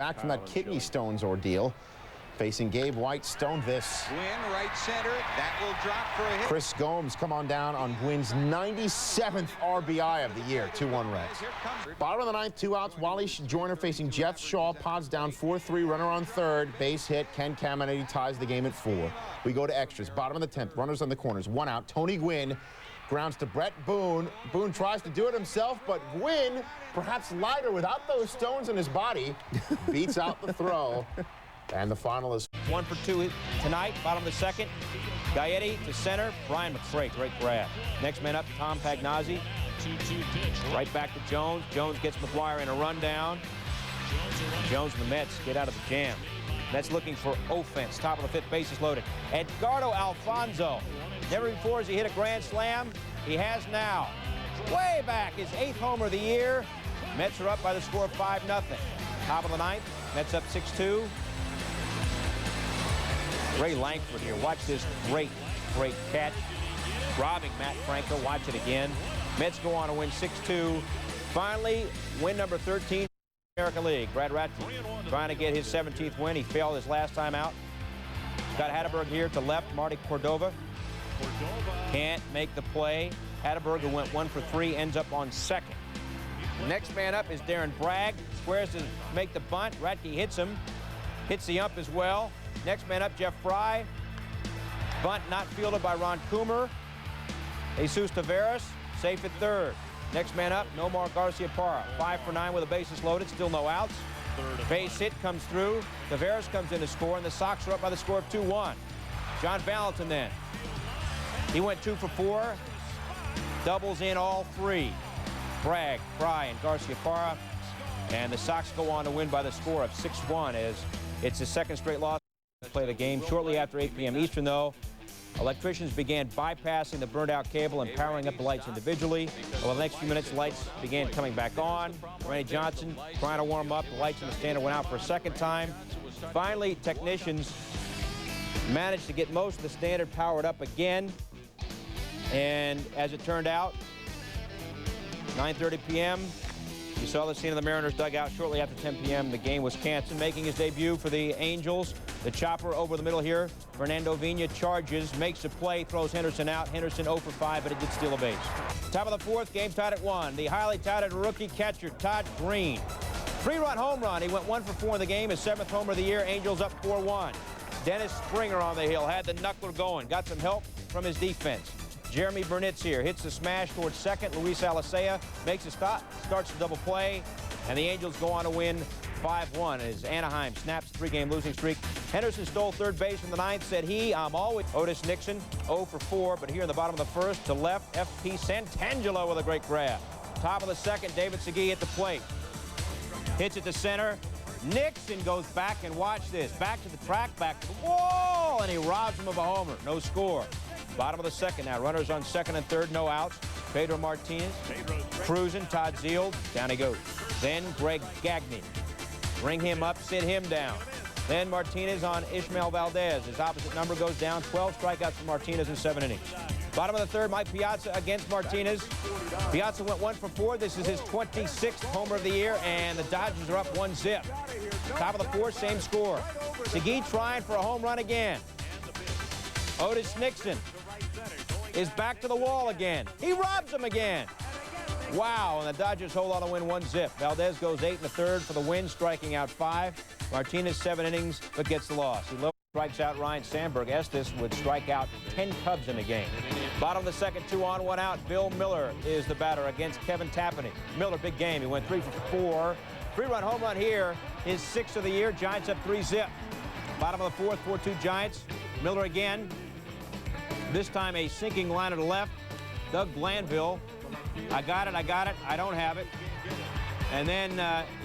Back from that kidney stones ordeal, facing Gabe White. Stone this. Gwynn, right center. That will drop for a hit. Chris Gomes come on down on Gwynn's 97th RBI of the year. 2-1 Reds. Bottom of the ninth, 2 outs. Wally Joyner facing Jeff Shaw. Pods down 4-3. Runner on third. Base hit. Ken Caminiti ties the game at 4. We go to extras. Bottom of the 10th. Runners on the corners. 1 out. Tony Gwynn grounds to Brett Boone. Boone tries to do it himself, but Gwynn, perhaps lighter without those stones in his body, beats out the throw. And the final is 1 for 2 tonight. Bottom of the second. Gaetti to center. Brian McCray, great grab. Next man up, Tom Pagnazzi. 2-2 pitch. Right back to Jones. Jones gets McGuire in a rundown. Jones and the Mets get out of the jam. Mets looking for offense. Top of the 5th, bases loaded. Edgardo Alfonzo. Never before has he hit a grand slam. He has now. Way back, his 8th homer of the year. Mets are up by the score of 5-0. Top of the 9th. Mets up 6-2. Ray Langford here. Watch this great catch. Robbing Matt Franco. Watch it again. Mets go on to win 6-2. Finally, win number 13 in the American League. Brad Ratke trying to get his 17th win. He failed his last time out. Scott Hatteberg here to left. Marty Cordova can't make the play. Hatteberg, who went 1 for 3, ends up on second. The next man up is Darren Bragg. Squares to make the bunt. Ratke hits him. Hits the ump as well. Next man up, Jeff Fry. Bunt not fielded by Ron Coomer. Jesus Taveras, safe at third. Next man up, Nomar Garcia-Parra. 5 for 9 with the bases loaded, still no outs. Base hit comes through. Taveras comes in to score, and the Sox are up by the score of 2-1. John Valentin then. He went 2 for 4. Doubles in all 3. Bragg, Fry, and Garcia-Parra. And the Sox go on to win by the score of 6-1 as it's the 2nd straight loss. Play the game shortly after 8 p.m. Eastern, though. Electricians began bypassing the burned-out cable and powering up the lights individually. Over the next few minutes, the lights began coming back on. Randy Johnson trying to warm up. The lights in the standard went out for a 2nd time. Finally, technicians managed to get most of the standard powered up again. And as it turned out, 9:30 p.m., you saw the scene of the Mariners dugout shortly after 10 p.m. The game was canceled. Making his debut for the Angels, the chopper over the middle here. Fernando Vina charges, makes a play, throws Henderson out. Henderson 0 for 5, but it did steal a base. Top of the 4th, game tied at 1. The highly touted rookie catcher, Todd Green. 3-run home run. He went 1 for 4 in the game. His 7th homer of the year. Angels up 4-1. Dennis Springer on the hill. Had the knuckler going. Got some help from his defense. Jeremy Burnitz here hits the smash towards second. Luis Alicea makes a stop, starts the double play, and the Angels go on to win 5-1 as Anaheim snaps a 3-game losing streak. Henderson stole third base in the 9th, said I'm always. Otis Nixon 0 for 4, but here in the bottom of the 1st to left, F.P. Santangelo with a great grab. Top of the 2nd, David Segui at the plate. Hits it to center. Nixon goes back, and watch this. Back to the track, back to the wall, and he robs him of a homer. No score. Bottom of the 2nd now. Runners on 2nd and 3rd, no outs. Pedro Martinez cruising. Todd Zeal, down he goes. Then Greg Gagne. Bring him up, sit him down. Then Martinez on Ishmael Valdez. His opposite number goes down. 12 strikeouts for Martinez in 7 innings. Bottom of the 3rd, Mike Piazza against Martinez. Piazza went 1 for 4. This is his 26th homer of the year, and the Dodgers are up 1-0. Top of the 4th, same score. Segui trying for a home run again. Otis Nixon is back to the wall again. He robs him again. Wow, and the Dodgers hold on to win 1-0. Valdez goes 8 in the 3rd for the win, striking out 5. Martinez 7 innings, but gets the loss. He strikes out Ryan Sandberg. Estes would strike out 10 Cubs in the game. Bottom of the 2nd, 2 on, 1 out. Bill Miller is the batter against Kevin Tapani. Miller, big game. He went 3 for 4. 3-run home run here. His 6th of the year. Giants up 3-0. Bottom of the 4th, 4-2 Giants. Miller again. This time a sinking line to the left. Doug Blandville. I got it. I don't have it. And then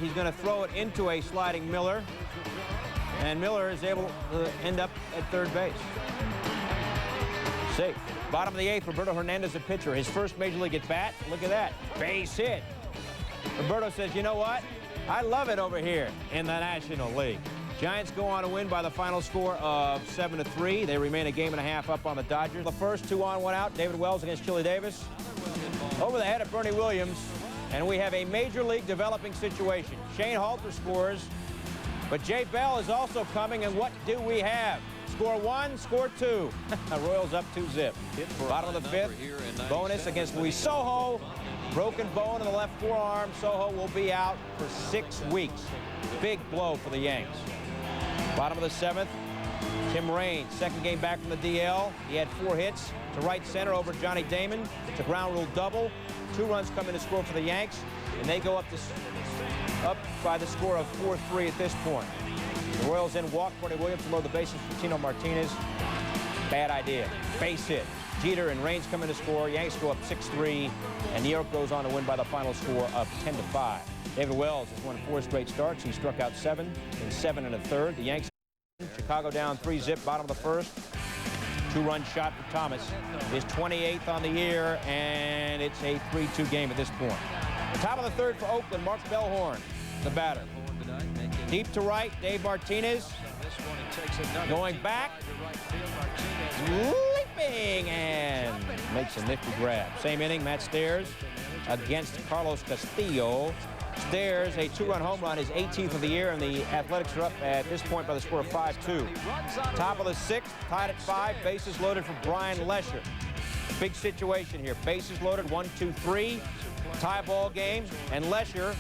he's going to throw it into a sliding Miller. And Miller is able to end up at third base. Safe. Bottom of the 8th, Roberto Hernandez, the pitcher. His first major league at bat. Look at that. Base hit. Roberto says, you know what? I love it over here in the National League. Giants go on to win by the final score of 7-3. They remain a game and a half up on the Dodgers. The first, 2 on, 1 out. David Wells against Chili Davis. Over the head of Bernie Williams. And we have a major league developing situation. Shane Halter scores But Jay Bell is also coming, and what do we have? Score one, score two. Royals up 2-zip. Bottom of the fifth. Bonus against Luis Sojo. Broken bone in the left forearm. Sojo will be out for 6 weeks. Big blow for the Yanks. Bottom of the seventh. Tim Raines, second game back from the DL. He had 4 hits to right center over Johnny Damon. It's a ground rule double. 2 runs come in to score for the Yanks, and they go up by the score of 4-3 at this point. The Royals then walk Courtney Williams to load the bases for Tino Martinez. Bad idea. Base hit. Jeter and Raines come in to score. Yanks go up 6-3, and New York goes on to win by the final score of 10-5. David Wells has won 4 straight starts. He struck out 7 in 7 1/3. The Yanks, Chicago down 3-zip, bottom of the first. 2-run shot for Thomas. His 28th on the year, and it's a 3-2 game at this point. Top of the third for Oakland, Mark Bellhorn, the batter. Deep to right, Dave Martinez. Going back. Leaping and makes a nifty grab. Same inning, Matt Stairs against Carlos Castillo. Stairs, a 2-run home run, his 18th of the year, and the Athletics are up at this point by the score of 5-2. Top of the sixth, tied at 5, bases loaded for Brian Lesher. Big situation here. Bases loaded, 1, 2, 3. Tie ball game, and Lesher,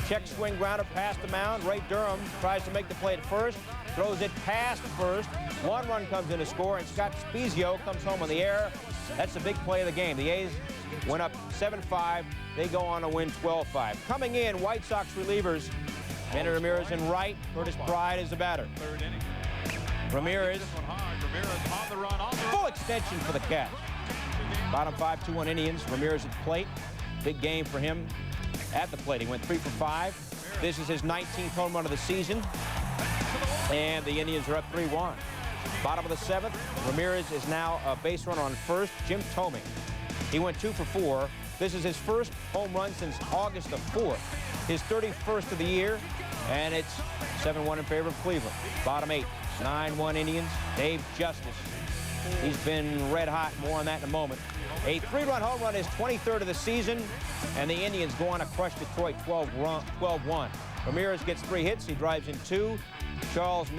check swing grounder past the mound. Ray Durham tries to make the play at first, throws it past first. 1 run comes in to score, and Scott Spezio comes home on the air. That's the big play of the game. The A's went up 7-5. They go on to win 12-5. Coming in, White Sox relievers. Manny Ramirez in right. Curtis Pride is the batter. Ramirez, full extension for the catch. Bottom 5, 2-1 Indians. Ramirez at the plate. Big game for him at the plate. He went 3 for 5. This is his 19th home run of the season. And the Indians are up 3-1. Bottom of the seventh, Ramirez is now a base runner on first. Jim Thome. He went 2 for 4. This is his first home run since August the 4th. His 31st of the year, and it's 7-1 in favor of Cleveland. Bottom 8, 9-1 Indians. Dave Justice. He's been red hot. More on that in a moment. A 3-run home run is 23rd of the season, and the Indians go on to crush Detroit 12-1. Ramirez gets 3 hits. He drives in 2. Charles